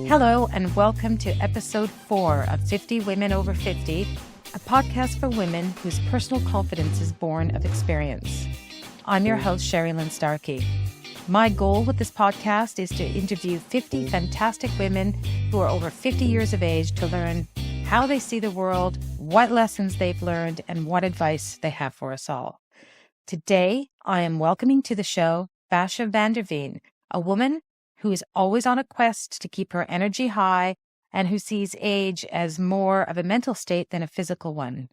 Hello, and welcome to episode 4 of 50 Women Over 50, a podcast for women whose personal confidence is born of experience. I'm your host, Sherry Lynn Starkey. My goal with this podcast is to interview 50 fantastic women who are over 50 years of age to learn how they see the world, what lessons they've learned, and what advice they have for us all. Today, I am welcoming to the show Basia van der Veen, a woman who is always on a quest to keep her energy high and who sees age as more of a mental state than a physical one.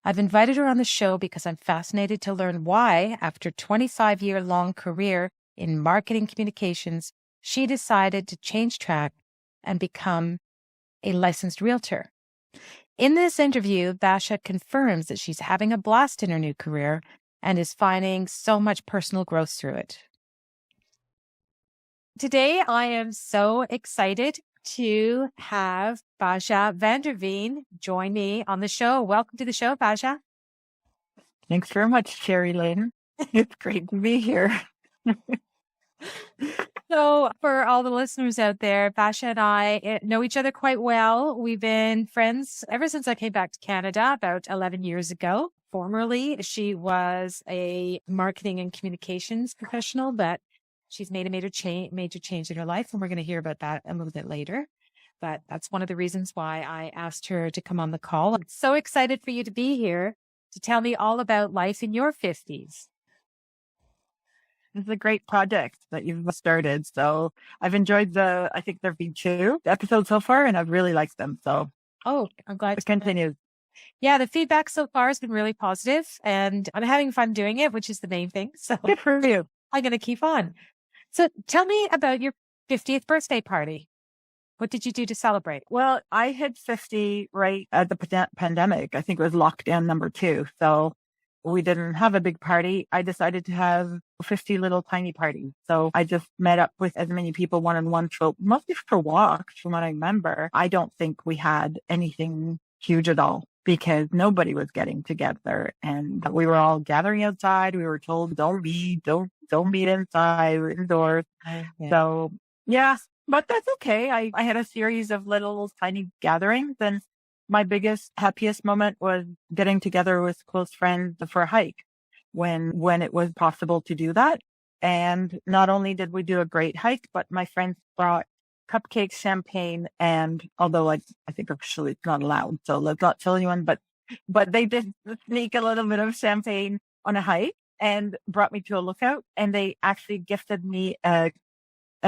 I've invited her on the show because I'm fascinated to learn why, after a 25-year-long career in marketing communications, she decided to change track and become a licensed realtor. In this interview, Basia confirms that she's having a blast in her new career and is finding so much personal growth through it. Today, I am so excited to have Basia van der Veen join me on the show. Welcome to the show, Basia. Thanks very much, Sherry Lynn. It's great to be here. So for all the listeners out there, Basia and I know each other quite well. We've been friends ever since I came back to Canada about 11 years ago. Formerly, she was a marketing and communications professional, but she's made a major change in her life, and we're going to hear about that a little bit later. But that's one of the reasons why I asked her to come on the call. I'm so excited for you to be here to tell me all about life in your 50s. This is a great project that you've started. So I've enjoyed I think there have been 2 episodes so far, and I've really liked them. So I'm glad to continue. Yeah, the feedback so far has been really positive, and I'm having fun doing it, which is the main thing. So good for you. I'm going to keep on. So tell me about your 50th birthday party. What did you do to celebrate? Well, I hit 50 right at the pandemic. I think it was lockdown number 2. So we didn't have a big party. I decided to have 50 little tiny parties. So I just met up with as many people one-on-one, mostly for walks from what I remember. I don't think we had anything huge at all because nobody was getting together, and we were all gathering outside. We were told, don't meet inside, we're indoors. Yeah. So yeah, but that's okay. I had a series of little tiny gatherings, and my biggest, happiest moment was getting together with close friends for a hike when it was possible to do that. And not only did we do a great hike, but my friends brought cupcakes, champagne, and although I think officially it's not allowed, so let's not tell anyone, but they did sneak a little bit of champagne on a hike and brought me to a lookout, and they actually gifted me a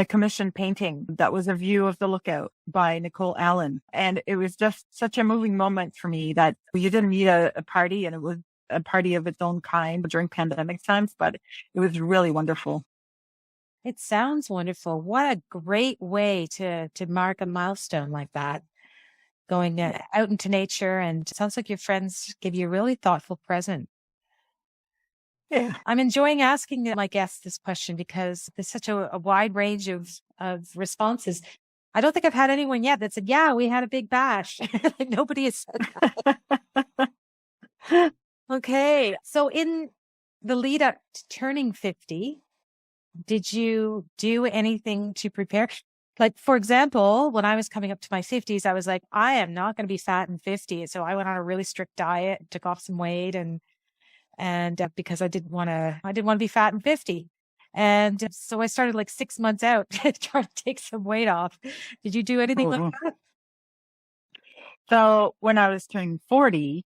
commissioned painting that was a view of the lookout by Nicole Allen. And it was just such a moving moment for me that you didn't need a party, and it was a party of its own kind during pandemic times, but it was really wonderful. It sounds wonderful. What a great way to mark a milestone like that. Going out into nature, and it sounds like your friends give you a really thoughtful present. Yeah. I'm enjoying asking my guests this question because there's such a wide range of responses. I don't think I've had anyone yet that said, yeah, we had a big bash. Like nobody has said that. Okay. So in the lead up to turning 50, did you do anything to prepare? Like, for example, when I was coming up to my 50s, I was like, I am not going to be fat in 50. So I went on a really strict diet, took off some weight, and because I didn't want to be fat in 50. And so I started like 6 months out trying to take some weight off. Did you do anything like that? So when I was turning 40,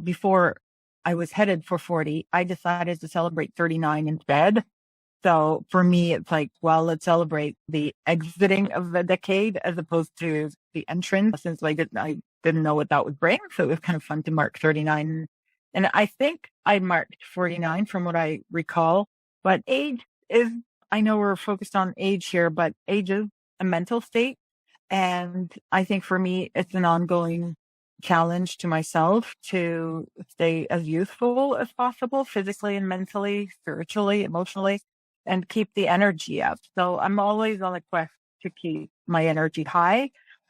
before I was headed for 40, I decided to celebrate 39 instead. So for me, it's like, well, let's celebrate the exiting of the decade as opposed to the entrance, since I didn't know what that would bring. So it was kind of fun to mark 39. And I think I marked 49 from what I recall. But I know we're focused on age here, but age is a mental state. And I think for me, it's an ongoing challenge to myself to stay as youthful as possible, physically and mentally, spiritually, emotionally, and keep the energy up. So I'm always on a quest to keep my energy high,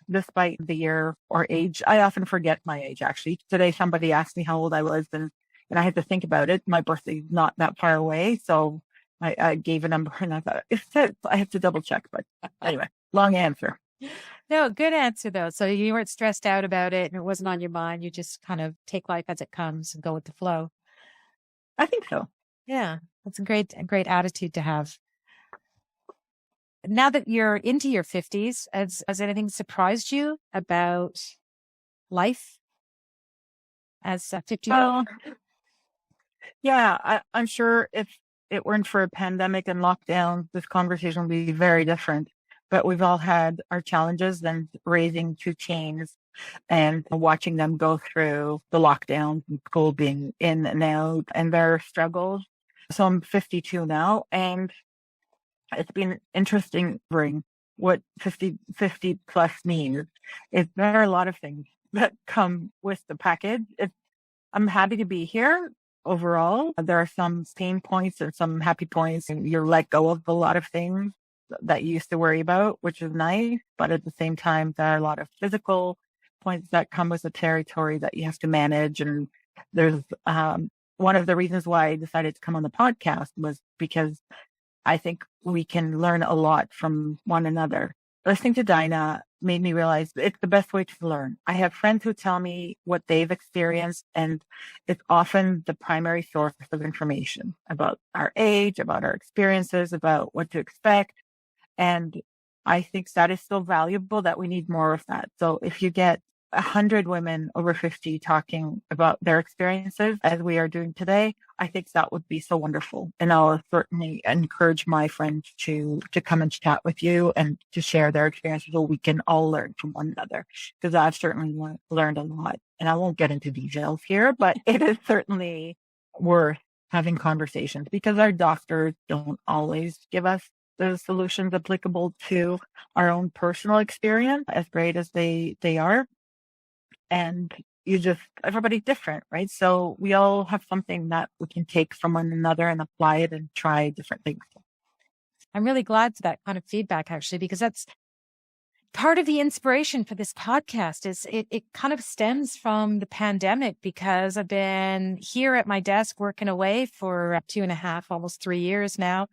despite the year or age. I often forget my age, actually. Today, somebody asked me how old I was, and I had to think about it. My birthday's not that far away, so I gave a number, and I thought, I have to double check. But anyway, long answer. No, good answer though. So you weren't stressed out about it and it wasn't on your mind. You just kind of take life as it comes and go with the flow. I think so. Yeah, that's a great attitude to have. Now that you're into your 50s, has anything surprised you about life as a 50? Well, yeah, I'm sure if it weren't for a pandemic and lockdown, this conversation would be very different. But we've all had our challenges and raising two teens and watching them go through the lockdown, school being in and out, and their struggles. So I'm 52 now, and it's been interesting bring what 50 plus means. There are a lot of things that come with the package. I'm happy to be here overall. There are some pain points and some happy points, and you're let go of a lot of things that you used to worry about, which is nice. But at the same time, there are a lot of physical points that come with the territory that you have to manage. And there's one of the reasons why I decided to come on the podcast was because I think we can learn a lot from one another. Listening to Dinah made me realize it's the best way to learn. I have friends who tell me what they've experienced, and it's often the primary source of information about our age, about our experiences, about what to expect. And I think that is so valuable that we need more of that. So if you get 100 women over 50 talking about their experiences as we are doing today, I think that would be so wonderful. And I'll certainly encourage my friends to come and chat with you and to share their experiences so we can all learn from one another. Because I've certainly learned a lot. And I won't get into details here, but it is certainly worth having conversations because our doctors don't always give us the solutions applicable to our own personal experience, as great as they are. And everybody's different, right? So we all have something that we can take from one another and apply it and try different things. I'm really glad for that kind of feedback, actually, because that's part of the inspiration for this podcast is it kind of stems from the pandemic because I've been here at my desk working away for 2.5, almost 3 years now,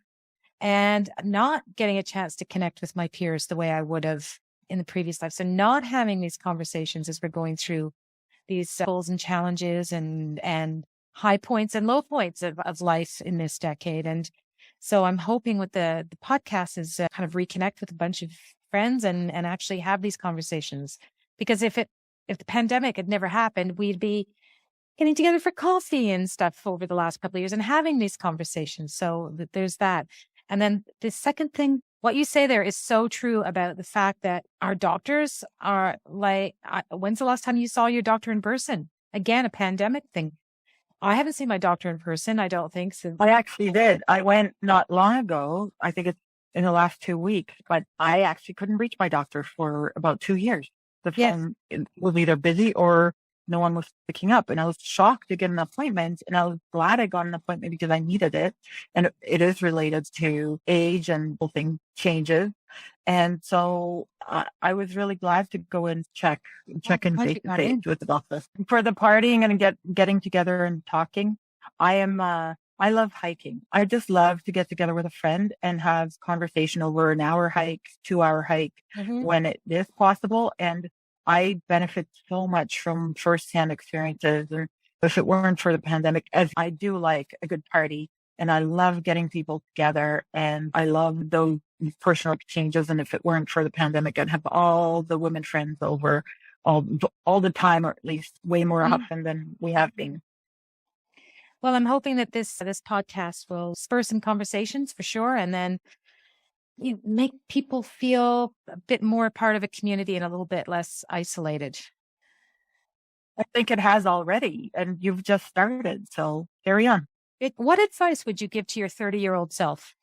and not getting a chance to connect with my peers the way I would have in the previous life. So not having these conversations as we're going through these goals and challenges and high points and low points of life in this decade. And so I'm hoping with the podcast is kind of reconnect with a bunch of friends and actually have these conversations. Because if the pandemic had never happened, we'd be getting together for coffee and stuff over the last couple of years and having these conversations. So there's that. And then the second thing, what you say there is so true about the fact that our doctors are like, when's the last time you saw your doctor in person? Again, a pandemic thing. I haven't seen my doctor in person, I don't think so. I actually did. I went not long ago. I think it's in the last 2 weeks, but I actually couldn't reach my doctor for about 2 years. The phone was either busy or no one was picking up. And I was shocked to get an appointment. And I was glad I got an appointment because I needed it. And it is related to age and thing changes. And so I was really glad to go and check in face to face with the doctor. For the partying and getting together and talking, I love hiking. I just love to get together with a friend and have conversation over an hour hike, 2 hour hike when it is possible. And I benefit so much from firsthand experiences. And if it weren't for the pandemic, as I do like a good party and I love getting people together and I love those personal exchanges. And if it weren't for the pandemic, I'd have all the women friends over all the time, or at least way more often than we have been. Well, I'm hoping that this podcast will spur some conversations for sure. And then you make people feel a bit more part of a community and a little bit less isolated. I think it has already, and you've just started. So carry on. What advice would you give to your 30-year-old self?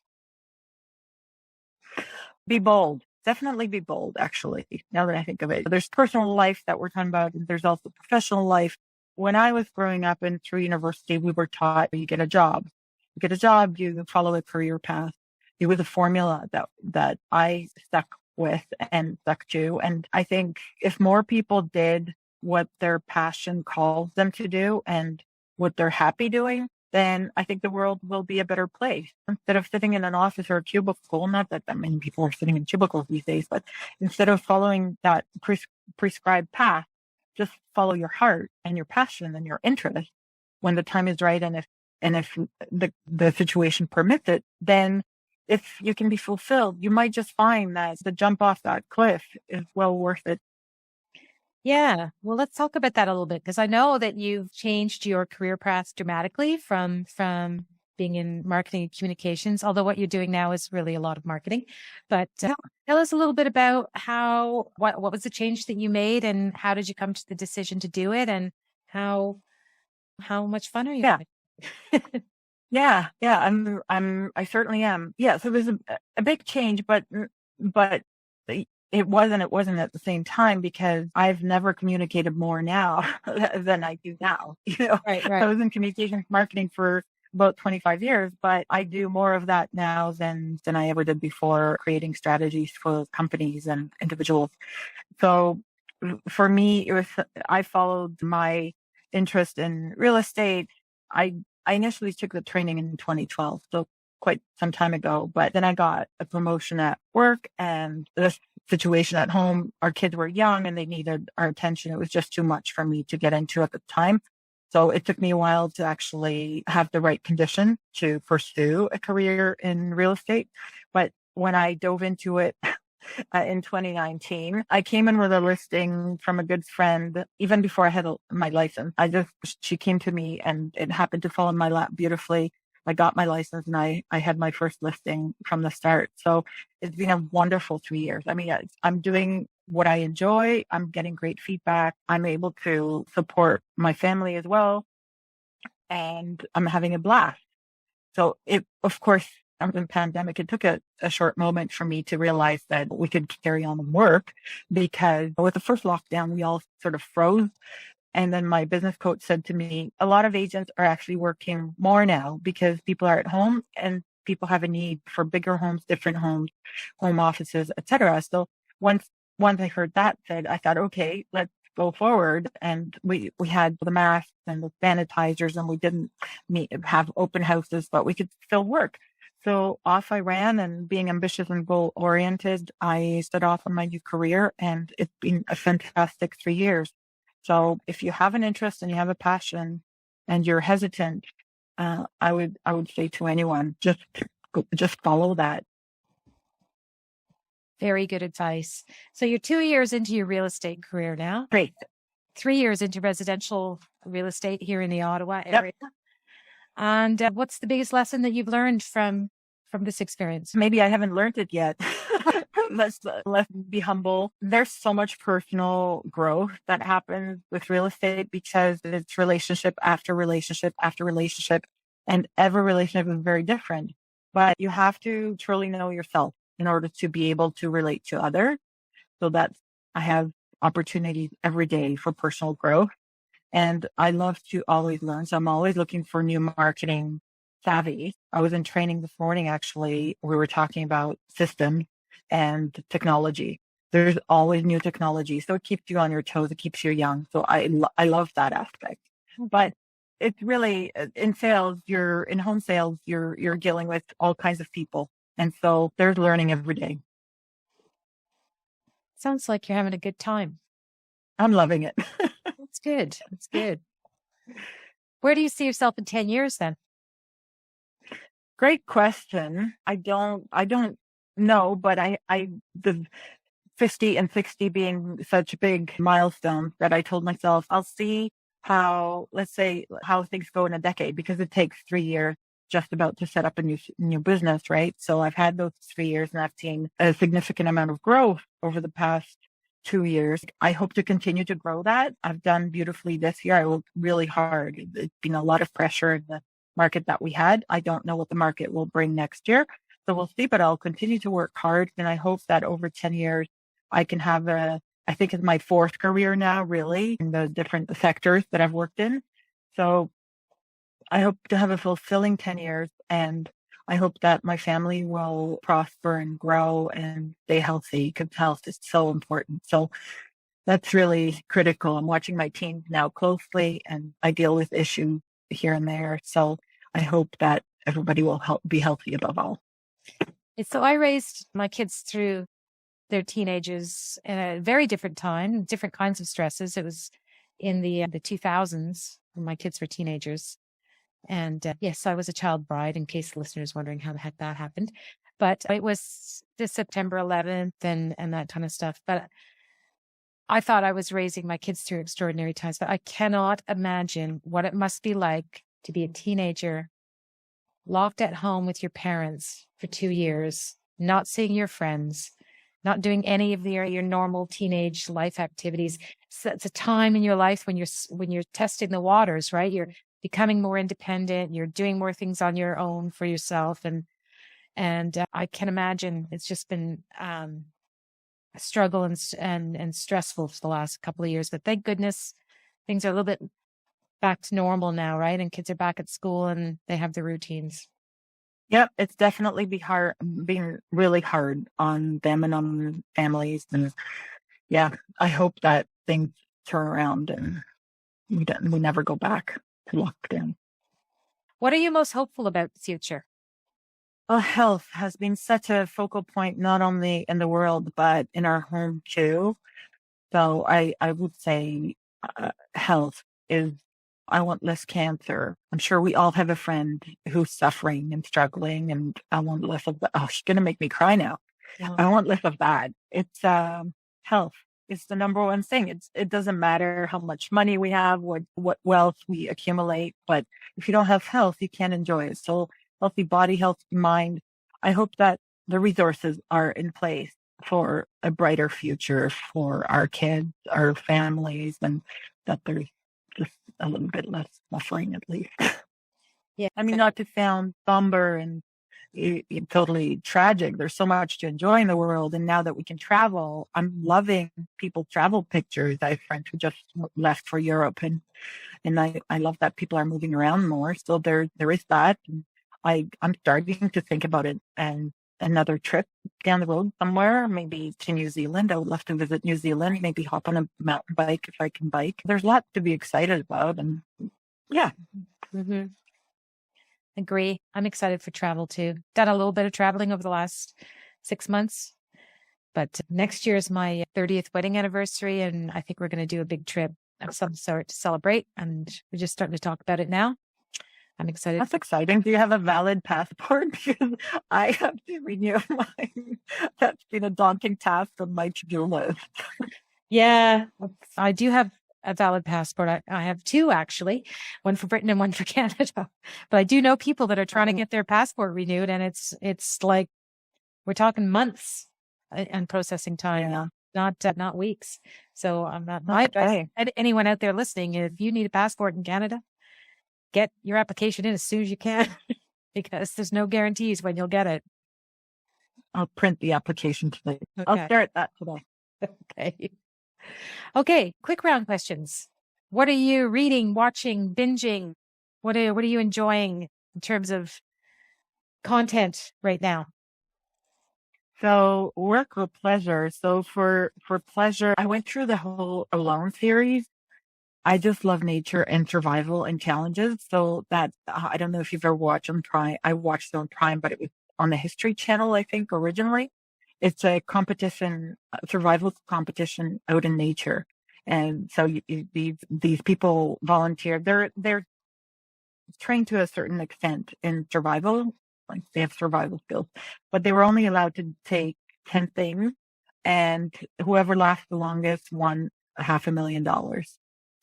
Be bold. Definitely be bold, actually, now that I think of it. There's personal life that we're talking about, and there's also professional life. When I was growing up and through university, we were taught you get a job. You get a job, you follow a career path. It was a formula that I stuck with and stuck to. And I think if more people did what their passion calls them to do and what they're happy doing, then I think the world will be a better place. Instead of sitting in an office or a cubicle, not that that many people are sitting in cubicles these days, but instead of following that prescribed path, just follow your heart and your passion and your interest when the time is right. And if the situation permits it, then if you can be fulfilled, you might just find that the jump off that cliff is well worth it. Yeah. Well, let's talk about that a little bit because I know that you've changed your career path dramatically from being in marketing and communications, although what you're doing now is really a lot of marketing. But tell us a little bit about what was the change that you made and how did you come to the decision to do it and how much fun are you having? Yeah. I certainly am. Yeah. So it was a big change, but it wasn't at the same time because I've never communicated more now than I do now. Right. I was in communications marketing for about 25 years, but I do more of that now than I ever did before, creating strategies for companies and individuals. So for me, I followed my interest in real estate. I initially took the training in 2012, so quite some time ago, but then I got a promotion at work and the situation at home. Our kids were young and they needed our attention. It was just too much for me to get into at the time. So it took me a while to actually have the right condition to pursue a career in real estate. But when I dove into it, in 2019. I came in with a listing from a good friend even before I had my license. She came to me and it happened to fall in my lap beautifully. I got my license and I had my first listing from the start. So it's been a wonderful 3 years. I mean, I'm doing what I enjoy. I'm getting great feedback. I'm able to support my family as well. And I'm having a blast. So of course, after the pandemic, it took a short moment for me to realize that we could carry on and work because with the first lockdown, we all sort of froze. And then my business coach said to me, a lot of agents are actually working more now because people are at home and people have a need for bigger homes, different homes, home offices, etc. So once I heard that said, I thought, okay, let's go forward. And we had the masks and the sanitizers and we didn't have open houses, but we could still work. So off I ran, and being ambitious and goal oriented, I set off on my new career, and it's been a fantastic 3 years. So if you have an interest and you have a passion and you're hesitant, I would say to anyone, just follow that. Very good advice. So you're 2 years into your real estate career now. Great. 3 years into residential real estate here in the Ottawa area. Yep. And what's the biggest lesson that you've learned from this experience? Maybe I haven't learned it yet. Let's be humble. There's so much personal growth that happens with real estate because it's relationship after relationship after relationship, and every relationship is very different. But you have to truly know yourself in order to be able to relate to others. So I have opportunities every day for personal growth. And I love to always learn. So I'm always looking for new marketing savvy. I was in training this morning, actually. We were talking about systems and technology. There's always new technology. So it keeps you on your toes. It keeps you young. So I love that aspect. But it's really in sales, in home sales, you're dealing with all kinds of people. And so there's learning every day. Sounds like you're having a good time. I'm loving it. That's good. That's good. Where do you see yourself in 10 years then? Great question. I don't know, but the 50 and 60 being such big milestones that I told myself I'll see how things go in a decade, because it takes 3 years just about to set up a new business, right? So I've had those 3 years and I've seen a significant amount of growth over the past 2 years. I hope to continue to grow that. I've done beautifully this year. I worked really hard. It's been a lot of pressure in the market that we had. I don't know what the market will bring next year. So we'll see, but I'll continue to work hard. And I hope that over 10 years, I can have I think it's my fourth career now, really, in the different sectors that I've worked in. So I hope to have a fulfilling 10 years, and I hope that my family will prosper and grow and stay healthy, because health is so important. So that's really critical. I'm watching my team now closely, and I deal with issues here and there. So I hope that everybody will be healthy above all. So I raised my kids through their teenagers in a very different time, different kinds of stresses. It was in the 2000s when my kids were teenagers. And yes, I was a child bride, in case the listeners wondering how the heck that happened. But it was the September 11th and that kind of stuff. But I thought I was raising my kids through extraordinary times, but I cannot imagine what it must be like to be a teenager, locked at home with your parents for 2 years, not seeing your friends, not doing any of your normal teenage life activities. So it's a time in your life when you're testing the waters, right? You're becoming more independent. You're doing more things on your own for yourself, and I can imagine it's just been a struggle and stressful for the last couple of years. But thank goodness things are a little bit back to normal now, right? And kids are back at school and they have their routines. Yep, it's definitely being really hard on them and on families. And yeah, I hope that things turn around and we never go back to lockdown. What are you most hopeful about the future? Well, health has been such a focal point, not only in the world, but in our home too. So I would say health is, I want less cancer. I'm sure we all have a friend who's suffering and struggling, and I want less of that. Oh, she's going to make me cry now. Yeah. I want less of that. It's health. It's the number one thing. It doesn't matter how much money we have, what wealth we accumulate, but if you don't have health, you can't enjoy it. So healthy body, healthy mind. I hope that the resources are in place for a brighter future for our kids, our families, and that there's just a little bit less suffering, at least. Yeah. I mean, not to sound somber and totally tragic. There's so much to enjoy in the world. And now that we can travel, I'm loving people's travel pictures. I have friends who just left for Europe, and I love that people are moving around more. So there is that. And I'm starting to think about it and another trip down the road somewhere, maybe to New Zealand. I would love to visit New Zealand, maybe hop on a mountain bike if I can bike. There's a lot to be excited about. And yeah. Mm-hmm. Agree. I'm excited for travel too. Done a little bit of traveling over the last 6 months, but next year is my 30th wedding anniversary, and I think we're going to do a big trip of some sort to celebrate, and we're just starting to talk about it now. I'm excited. That's exciting. Do you have a valid passport? Because I have to renew mine. That's been a daunting task on my to-do list. Yeah, I do have a valid passport. I have two, actually, one for Britain and one for Canada. But I do know people that are trying to get their passport renewed, and it's like we're talking months and processing time, not weeks. So I'm not. Anyone out there listening, if you need a passport in Canada, get your application in as soon as you can, because there's no guarantees when you'll get it. I'll print the application today. Okay. I'll start that today. Okay. Quick round questions. What are you reading, watching, binging? What are you enjoying in terms of content right now? So work or pleasure. So for pleasure, I went through the whole Alone series. I just love nature and survival and challenges. So that, I don't know if you've ever watched on Prime. I watched it on Prime, but it was on the History Channel, I think, originally. It's a competition, survival competition out in nature. And so these people volunteer. They're trained to a certain extent in survival, like they have survival skills, but they were only allowed to take 10 things, and whoever lasts the longest won $500,000.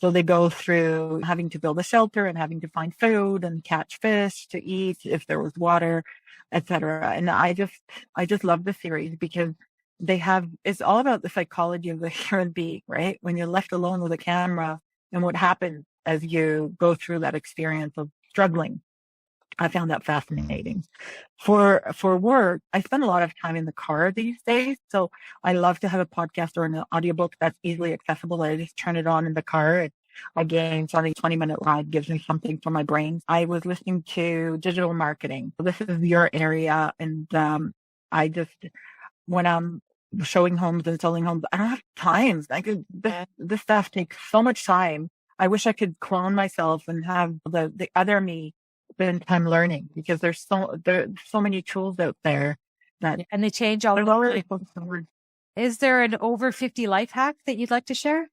So they go through having to build a shelter and having to find food and catch fish to eat if there was water, etc. And I just love the series because it's all about the psychology of the human being, right? When you're left alone with a camera and what happens as you go through that experience of struggling. I found that fascinating. For work, I spend a lot of time in the car these days. So I love to have a podcast or an audiobook that's easily accessible. I just turn it on in the car. Again, it's only a 20-minute ride, gives me something for my brain. I was listening to digital marketing. So this is your area. And when I'm showing homes and selling homes, I don't have time. This stuff takes so much time. I wish I could clone myself and have the other me spend time learning because there's so many tools out there that And they change all there's the already time. Is there an over 50 life hack that you'd like to share?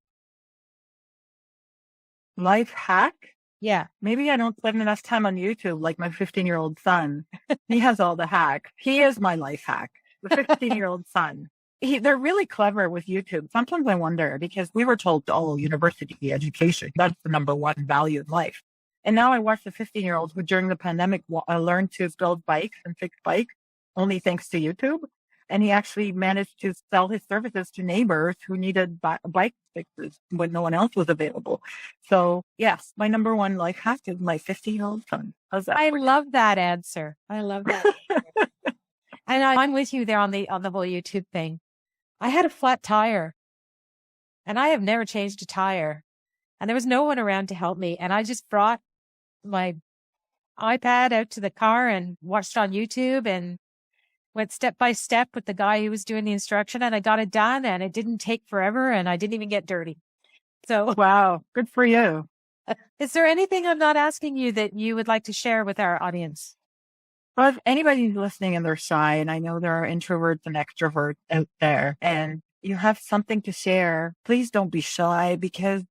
life hack. Yeah. Maybe I don't spend enough time on YouTube like my 15-year-old son. He has all the hacks. He is my life hack. The 15-year-old son. They're really clever with YouTube. Sometimes I wonder because we were told, oh, university education, that's the number one value in life. And now I watch the 15-year-old who during the pandemic learned to build bikes and fix bikes only thanks to YouTube. And he actually managed to sell his services to neighbors who needed bike fixes when no one else was available. So yes, my number one life hack is my 15-year-old son. How's that? I love that answer. I love that. And I'm with you there on the whole YouTube thing. I had a flat tire and I have never changed a tire and there was no one around to help me. And I just brought my iPad out to the car and watched on YouTube and went step by step with the guy who was doing the instruction, and I got it done and it didn't take forever and I didn't even get dirty. So wow, good for you. Is there anything I'm not asking you that you would like to share with our audience? Well, if anybody's listening and they're shy, and I know there are introverts and extroverts out there, and you have something to share, please don't be shy because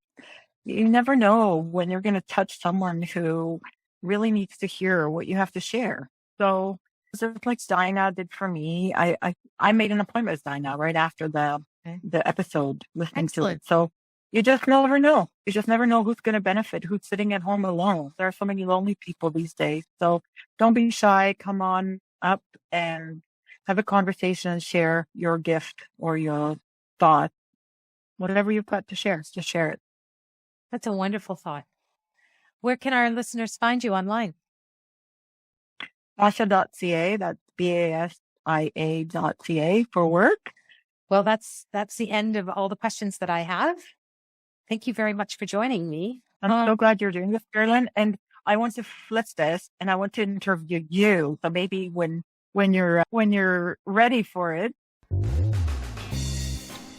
you never know when you're going to touch someone who really needs to hear what you have to share. So just like Dinah did for me, I made an appointment with Dinah right after the episode, listening Excellent. to it. So you just never know. You just never know who's going to benefit, who's sitting at home alone. There are so many lonely people these days. So don't be shy. Come on up and have a conversation and share your gift or your thought. Whatever you've got to share, just share it. That's a wonderful thought. Where can our listeners find you online? Basia.ca, that's BASIA.ca for work. Well, that's the end of all the questions that I have. Thank you very much for joining me. I'm so glad you're doing this, Carolyn. And I want to flip this and I want to interview you. So maybe when you're ready for it.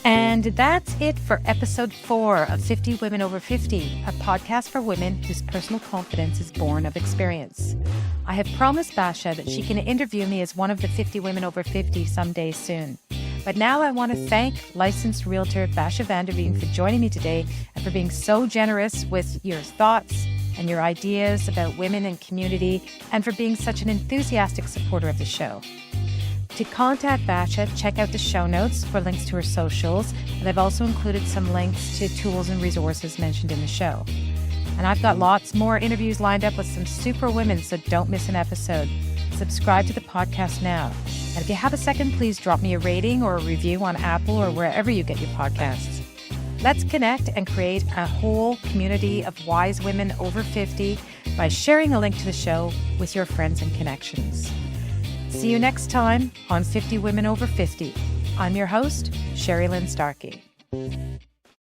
And that's it for episode 4 of 50 Women Over 50, a podcast for women whose personal confidence is born of experience. I have promised Basia that she can interview me as one of the 50 Women Over 50 someday soon. But now I want to thank licensed realtor Basia Vanderveen for joining me today and for being so generous with your thoughts and your ideas about women and community, and for being such an enthusiastic supporter of the show. To contact Basia, check out the show notes for links to her socials, and I've also included some links to tools and resources mentioned in the show. And I've got lots more interviews lined up with some super women, so don't miss an episode. Subscribe to the podcast now. And if you have a second, please drop me a rating or a review on Apple or wherever you get your podcasts. Let's connect and create a whole community of wise women over 50 by sharing a link to the show with your friends and connections. See you next time on 50 Women Over 50. I'm your host, Sherry Lynn Starkey.